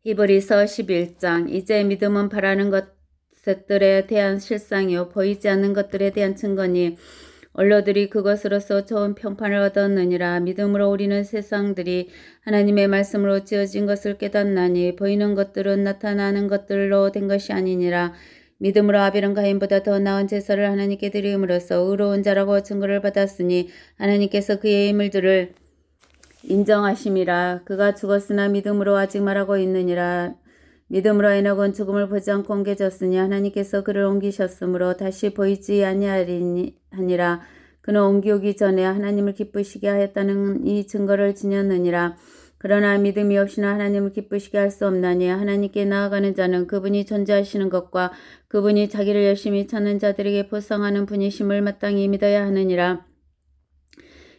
히브리서 11장. 이제 믿음은 바라는 것들에 대한 실상이요 보이지 않는 것들에 대한 증거니 언로들이 그것으로서 좋은 평판을 얻었느니라. 믿음으로 우리는 세상들이 하나님의 말씀으로 지어진 것을 깨닫나니 보이는 것들은 나타나는 것들로 된 것이 아니니라. 믿음으로 아벨은 가인보다 더 나은 제사를 하나님께 드림으로써 의로운 자라고 증거를 받았으니 하나님께서 그의 인물들을 인정하심이라. 그가 죽었으나 믿음으로 아직 말하고 있느니라. 믿음으로 에녹은 죽음을 보지 않고 옮겨졌으니 하나님께서 그를 옮기셨으므로 다시 보이지 아니하니라. 그는 옮기오기 전에 하나님을 기쁘시게 하였다는 이 증거를 지녔느니라. 그러나 믿음이 없이는 하나님을 기쁘시게 할 수 없나니 하나님께 나아가는 자는 그분이 존재하시는 것과 그분이 자기를 열심히 찾는 자들에게 보상하는 분이심을 마땅히 믿어야 하느니라.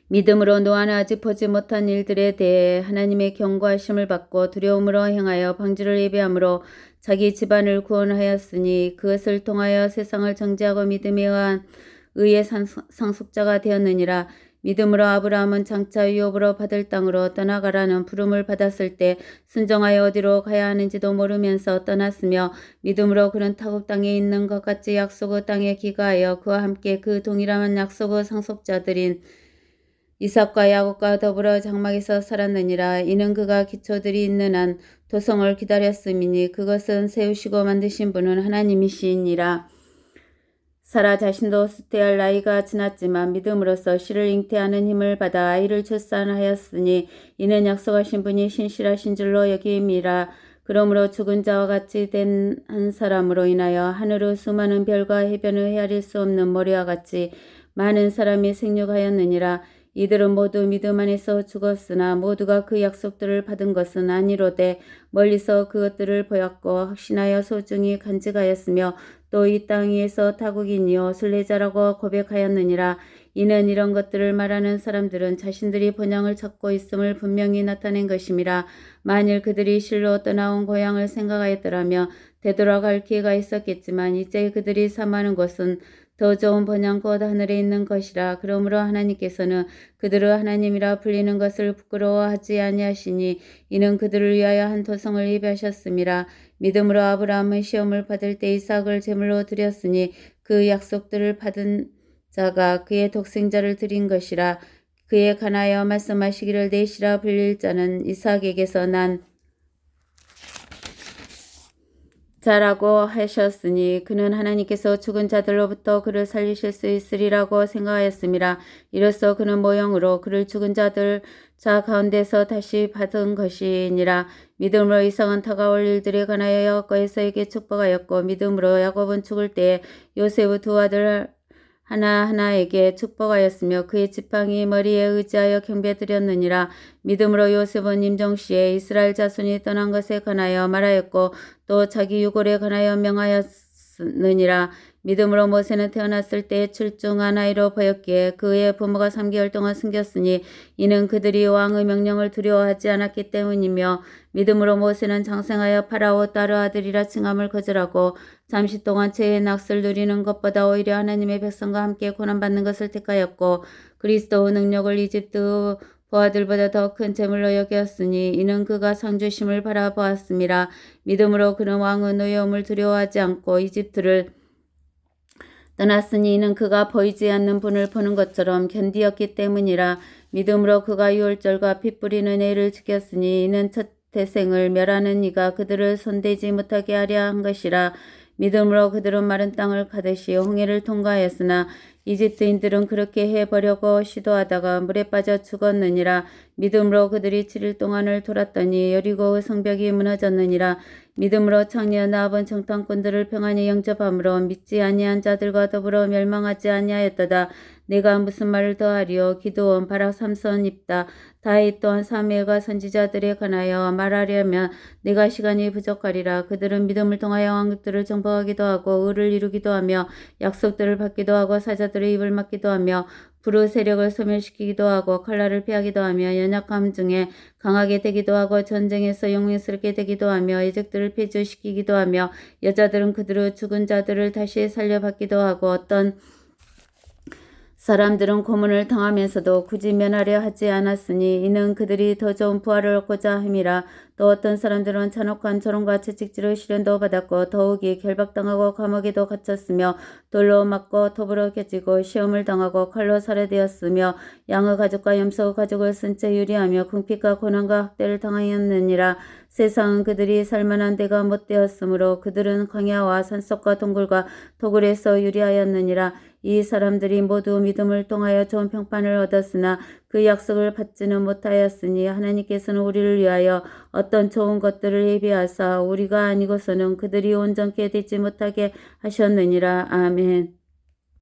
믿음으로 노아는 아직 보지 못한 일들에 대해 하나님의 경고하심을 받고 두려움으로 행하여 방주를 예비함으로 자기 집안을 구원하였으니 그것을 통하여 세상을 정죄하고 믿음에 의한 의의 상속자가 되었느니라. 믿음으로 아브라함은 장차 유업으로 받을 땅으로 떠나가라는 부름을 받았을 때 순종하여 어디로 가야 하는지도 모르면서 떠났으며 믿음으로 그는 타국 땅에 있는 것 같이 약속의 땅에 귀가하여 그와 함께 그 동일한 약속의 상속자들인 이삭과 야곱과 더불어 장막에서 살았느니라. 이는 그가 기초들이 있는 한 도성을 기다렸음이니 그것은 세우시고 만드신 분은 하나님이시니라. 사라 자신도 수태할 나이가 지났지만 믿음으로써 씨를 잉태하는 힘을 받아 아이를 출산하였으니 이는 약속하신 분이 신실하신 줄로 여김이라. 그러므로 죽은 자와 같이 된 한 사람으로 인하여 하늘의 수많은 별과 해변을 헤아릴 수 없는 머리와 같이 많은 사람이 생육하였느니라. 이들은 모두 믿음 안에서 죽었으나 모두가 그 약속들을 받은 것은 아니로되 멀리서 그것들을 보았고 확신하여 소중히 간직하였으며 또 이 땅 위에서 타국인이요 순례자라고 고백하였느니라. 이는 이런 것들을 말하는 사람들은 자신들이 본향을 찾고 있음을 분명히 나타낸 것임이라. 만일 그들이 실로 떠나온 고향을 생각하였더라면 되돌아갈 기회가 있었겠지만 이제 그들이 삼하는 곳은 더 좋은 번향 곧 하늘에 있는 것이라. 그러므로 하나님께서는 그들의 하나님이라 불리는 것을 부끄러워하지 아니하시니 이는 그들을 위하여 한 도성을 예비하셨음이라. 믿음으로 아브라함은 시험을 받을 때 이삭을 제물로 드렸으니 그 약속들을 받은 자가 그의 독생자를 드린 것이라. 그에 관하여 말씀하시기를 내 씨라 불릴 자는 이삭에게서 난 자라고 하셨으니 그는 하나님께서 죽은 자들로부터 그를 살리실 수 있으리라고 생각하였음이라. 이로써 그는 모형으로 그를 죽은 자들 자 가운데서 다시 받은 것이니라. 믿음으로 이삭은 다가올 일들에 관하여 야곱과 에사에게 축복하였고 믿음으로 야곱은 죽을 때에 요셉의 두 아들 하나하나에게 축복하였으며 그의 지팡이 머리에 의지하여 경배드렸느니라. 믿음으로 요셉은 임종시에 이스라엘 자손이 떠난 것에 관하여 말하였고 또 자기 유골에 관하여 명하였느니라. 믿음으로 모세는 태어났을 때 출중한 아이로 보였기에 그의 부모가 3개월 동안 숨겼으니 이는 그들이 왕의 명령을 두려워하지 않았기 때문이며 믿음으로 모세는 장생하여 파라오 딸의 아들이라 칭함을 거절하고 잠시 동안 죄의 낙을 누리는 것보다 오히려 하나님의 백성과 함께 고난받는 것을 택하였고 그리스도의 능력을 이집트 부하들보다 더 큰 재물로 여겼으니 이는 그가 상주심을 바라보았음이라. 믿음으로 그는 왕의 노여움을 두려워하지 않고 이집트를 떠났으니 이는 그가 보이지 않는 분을 보는 것처럼 견디었기 때문이라. 믿음으로 그가 유월절과 피 뿌리는 애를 지켰으니 이는 첫 태생을 멸하는 이가 그들을 손대지 못하게 하려 한 것이라. 믿음으로 그들은 마른 땅을 가듯이 홍해를 통과하였으나 이집트인들은 그렇게 해보려고 시도하다가 물에 빠져 죽었느니라. 믿음으로 그들이 7일 동안을 돌았더니 여리고의 성벽이 무너졌느니라. 믿음으로 청년 아합은 정탐꾼들을 평안히 영접함으로 믿지 아니한 자들과 더불어 멸망하지 아니하였도다. 내가 무슨 말을 더하리요. 기드온, 바락, 삼손, 입다, 다윗 또한 사무엘과 선지자들에 관하여 말하려면 내가 시간이 부족하리라. 그들은 믿음을 통하여 왕국들을 정복하기도 하고 의를 이루기도 하며 약속들을 받기도 하고 사자들의 입을 막기도 하며 불의 세력을 소멸시키기도 하고 칼날을 피하기도 하며 연약함 중에 강하게 되기도 하고 전쟁에서 용맹스럽게 되기도 하며 이적들을 폐주시키기도 하며 여자들은 그들의 죽은 자들을 다시 살려받기도 하고 어떤 사람들은 고문을 당하면서도 굳이 면하려 하지 않았으니 이는 그들이 더 좋은 부활을 얻고자 함이라. 또 어떤 사람들은 잔혹한 조롱과 채찍질의 시련도 받았고 더욱이 결박당하고 감옥에도 갇혔으며 돌로 맞고 톱으로 겨지고 시험을 당하고 칼로 살해되었으며 양의 가죽과 염소의 가죽을 쓴 채 유리하며 궁핍과 고난과 학대를 당하였느니라. 세상은 그들이 살만한 데가 못되었으므로 그들은 광야와 산속과 동굴과 도굴에서 유리하였느니라. 이 사람들이 모두 믿음을 통하여 좋은 평판을 얻었으나 그 약속을 받지는 못하였으니 하나님께서는 우리를 위하여 어떤 좋은 것들을 예비하사 우리가 아니고서는 그들이 온전케 되지 못하게 하셨느니라. 아멘.